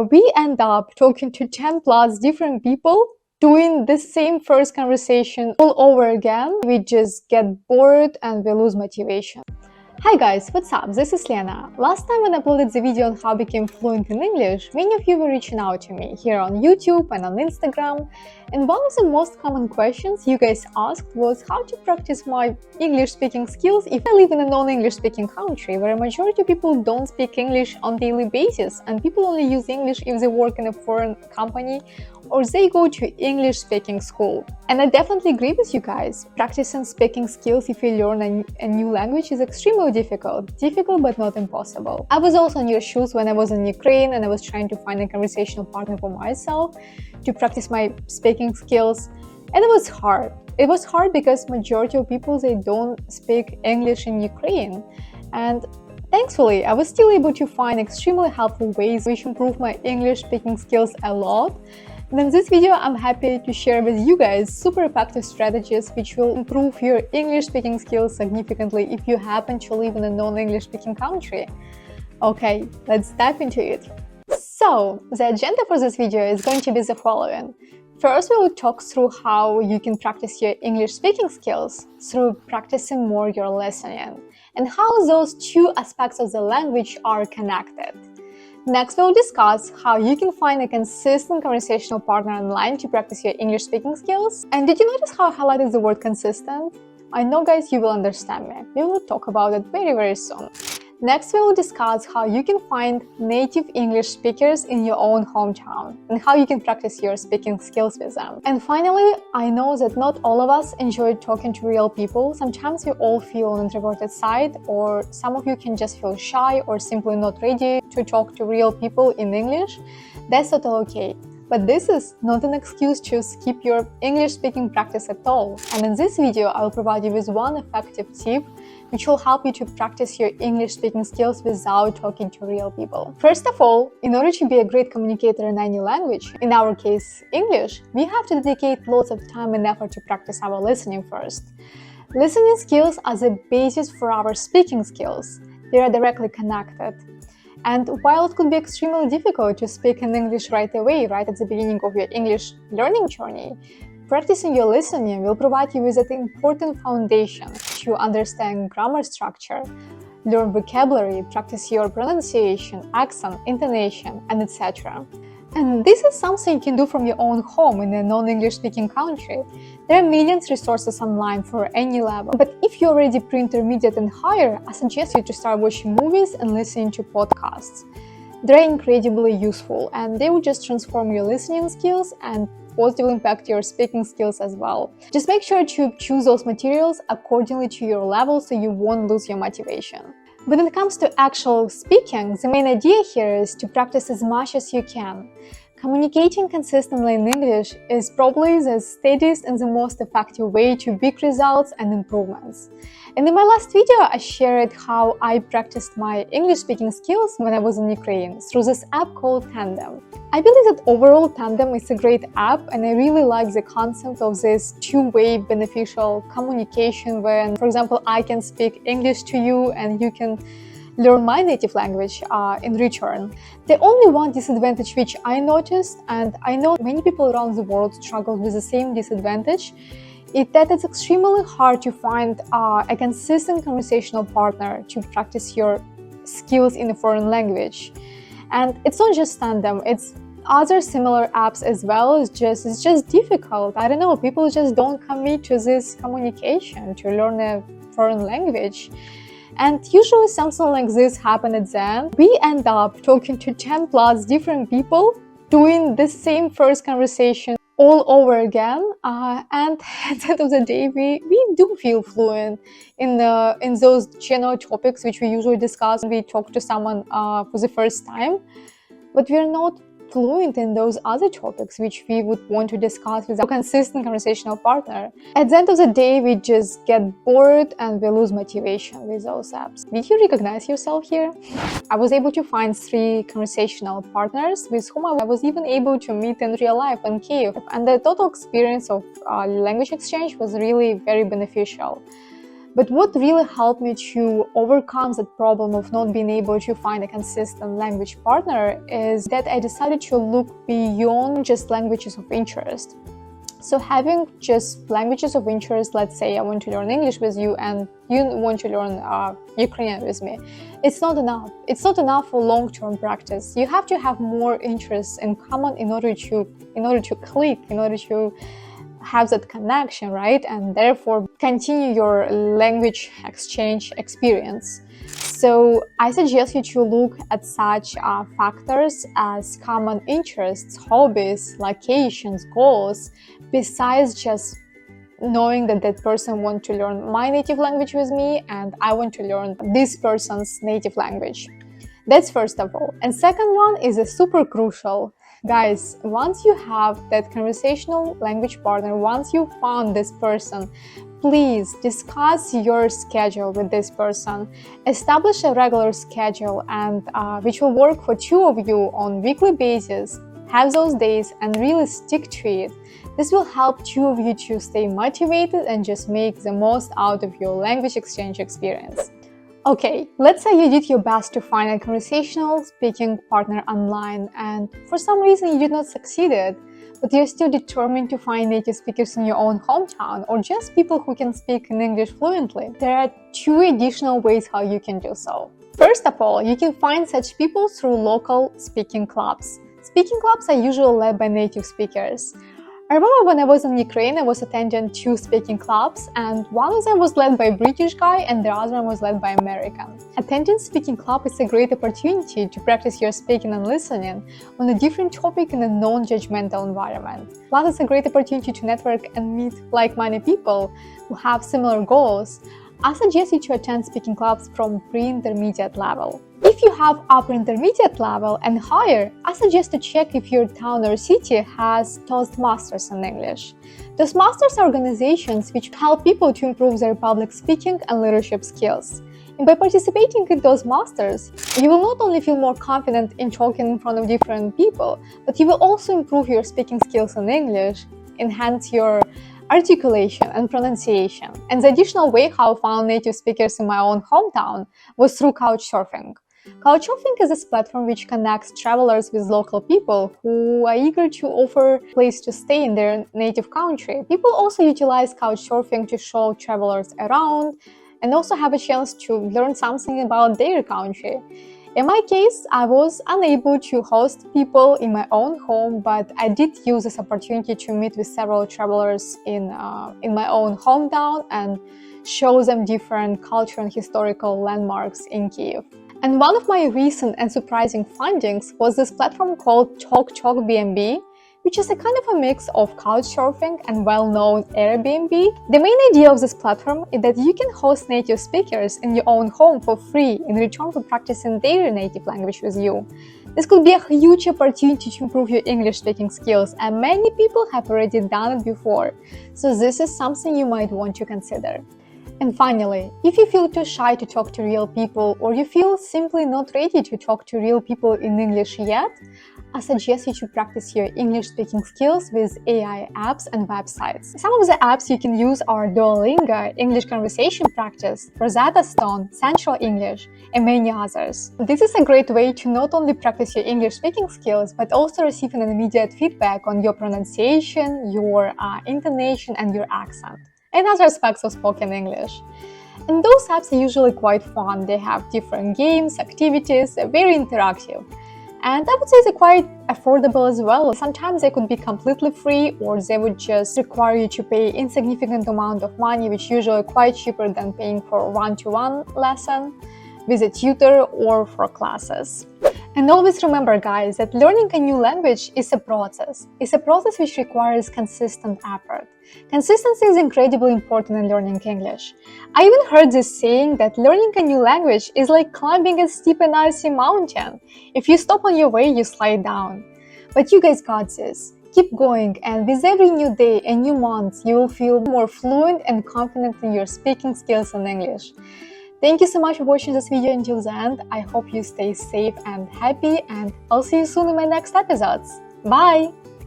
We end up talking to 10 plus different people, doing the same first conversation all over again. We just get bored and we lose motivation. Hi guys, what's up? This is Lena. Last time when I uploaded the video on how I became fluent in English, many of you were reaching out to me here on YouTube and on Instagram. And one of the most common questions you guys asked was how to practice my English speaking skills if I live in a non-English speaking country where a majority of people don't speak English on daily basis and people only use English if they work in a foreign company or they go to English speaking school. And I definitely agree with you guys. Practicing speaking skills if you learn a new language is extremely difficult but not impossible. I was also in your shoes when I was in Ukraine and I was trying to find a conversational partner for myself to practice my speaking skills, and it was hard. It was hard because majority of people, they don't speak English in Ukraine, and thankfully I was still able to find extremely helpful ways which improve my English speaking skills a lot. And in this video, I'm happy to share with you guys super effective strategies which will improve your English speaking skills significantly if you happen to live in a non-English speaking country. Okay, let's dive into it. So, the agenda for this video is going to be the following. First, we will talk through how you can practice your English speaking skills through practicing more your listening, and how those two aspects of the language are connected. Next, we'll discuss how you can find a consistent conversational partner online to practice your English speaking skills. And did you notice how I highlighted the word consistent? I know guys, you will understand me. We will talk about it very soon. Next, we will discuss how you can find native English speakers in your own hometown and how you can practice your speaking skills with them. And finally, I know that not all of us enjoy talking to real people. Sometimes we all feel on the introverted side, or some of you can just feel shy or simply not ready to talk to real people in English. That's totally okay. But this is not an excuse to skip your English speaking practice at all. And in this video, I will provide you with one effective tip which will help you to practice your English speaking skills without talking to real people. First of all, in order to be a great communicator in any language, in our case English, we have to dedicate lots of time and effort to practice our listening first. Listening skills are the basis for our speaking skills. They are directly connected. And while it could be extremely difficult to speak in English right away, right at the beginning of your English learning journey, practicing your listening will provide you with an important foundation to understand grammar structure, learn vocabulary, practice your pronunciation, accent, intonation, and etc. And this is something you can do from your own home in a non-English speaking country. There are millions of resources online for any level. But if you're already pre-intermediate and higher, I suggest you to start watching movies and listening to podcasts. They're incredibly useful and they will just transform your listening skills and positively impact your speaking skills as well. Just make sure to choose those materials accordingly to your level so you won't lose your motivation. When it comes to actual speaking, the main idea here is to practice as much as you can. Communicating consistently in English is probably the steadiest and the most effective way to big results and improvements. And in my last video, I shared how I practiced my English speaking skills when I was in Ukraine through this app called Tandem. I believe that overall Tandem is a great app, and I really like the concept of this two-way beneficial communication when, for example, I can speak English to you and you can learn my native language in return. The only one disadvantage which I noticed, and I know many people around the world struggle with the same disadvantage, is that it's extremely hard to find a consistent conversational partner to practice your skills in a foreign language. And it's not just Tandem, it's other similar apps as well. It's just difficult. I don't know, people just don't commit to this communication to learn a foreign language. And usually something like this happens at the end. We end up talking to 10 plus different people, doing the same first conversation all over again, and at the end of the day, we do feel fluent in those general topics which we usually discuss when we talk to someone for the first time, but we're not fluent in those other topics which we would want to discuss with a consistent conversational partner. At the end of the day, we just get bored and we lose motivation with those apps. Did you recognize yourself here? I was able to find 3 conversational partners with whom I was even able to meet in real life in Kyiv, and the total experience of language exchange was really very beneficial. But what really helped me to overcome that problem of not being able to find a consistent language partner is that I decided to look beyond just languages of interest. So having just languages of interest, let's say I want to learn English with you and you want to learn Ukrainian with me, it's not enough. It's not enough for long-term practice. You have to have more interests in common in order to click, in order to have that connection, right? And therefore continue your language exchange experience. So I suggest you to look at such factors as common interests, hobbies, locations, goals, besides just knowing that that person wants to learn my native language with me and I want to learn this person's native language. That's first of all. And second one is a super crucial. Guys, once you have that conversational language partner, once you found this person, please discuss your schedule with this person. Establish a regular schedule and which will work for two of you on weekly basis. Have those days and really stick to it. This will help two of you to stay motivated and just make the most out of your language exchange experience. Okay, let's say you did your best to find a conversational speaking partner online and for some reason you did not succeed, but you're still determined to find native speakers in your own hometown or just people who can speak in English fluently. There are two additional ways how you can do so. First of all, you can find such people through local speaking clubs. Speaking clubs are usually led by native speakers. I remember when I was in Ukraine, I was attending two speaking clubs, and one of them was led by a British guy and the other one was led by American. Attending speaking club is a great opportunity to practice your speaking and listening on a different topic in a non-judgmental environment. Plus, it's a great opportunity to network and meet like-minded people who have similar goals. I suggest you to attend speaking clubs from pre-intermediate level. If you have upper intermediate level and higher, I suggest to check if your town or city has Toastmasters in English. Toastmasters are organizations which help people to improve their public speaking and leadership skills. And by participating in Toastmasters, you will not only feel more confident in talking in front of different people, but you will also improve your speaking skills in English, enhance your articulation and pronunciation. And the additional way how I found native speakers in my own hometown was through Couchsurfing. Couchsurfing is this platform which connects travelers with local people who are eager to offer a place to stay in their native country. People also utilize Couchsurfing to show travelers around and also have a chance to learn something about their country. In my case, I was unable to host people in my own home, but I did use this opportunity to meet with several travelers in my own hometown and show them different cultural and historical landmarks in Kyiv. And one of my recent and surprising findings was this platform called TalkTalk-BNB, which is a kind of a mix of Couchsurfing and well-known Airbnb. The main idea of this platform is that you can host native speakers in your own home for free in return for practicing their native language with you. This could be a huge opportunity to improve your English speaking skills, and many people have already done it before, so this is something you might want to consider. And finally, if you feel too shy to talk to real people or you feel simply not ready to talk to real people in English yet, I suggest you to practice your English speaking skills with AI apps and websites. Some of the apps you can use are Duolingo, English Conversation Practice, Rosetta Stone, Central English, and many others. This is a great way to not only practice your English speaking skills, but also receive an immediate feedback on your pronunciation, your intonation, and your accent, and other aspects of spoken English. And those apps are usually quite fun. They have different games, activities, very interactive. And I would say they're quite affordable as well. Sometimes they could be completely free or they would just require you to pay insignificant amount of money, which usually quite cheaper than paying for a one-to-one lesson with a tutor or for classes. And always remember, guys, that learning a new language is a process. It's a process which requires consistent effort. Consistency is incredibly important in learning English. I even heard this saying that learning a new language is like climbing a steep and icy mountain. If you stop on your way, you slide down. But you guys got this. Keep going, and with every new day and new month, you will feel more fluent and confident in your speaking skills in English. Thank you so much for watching this video until the end. I hope you stay safe and happy, and I'll see you soon in my next episodes. Bye!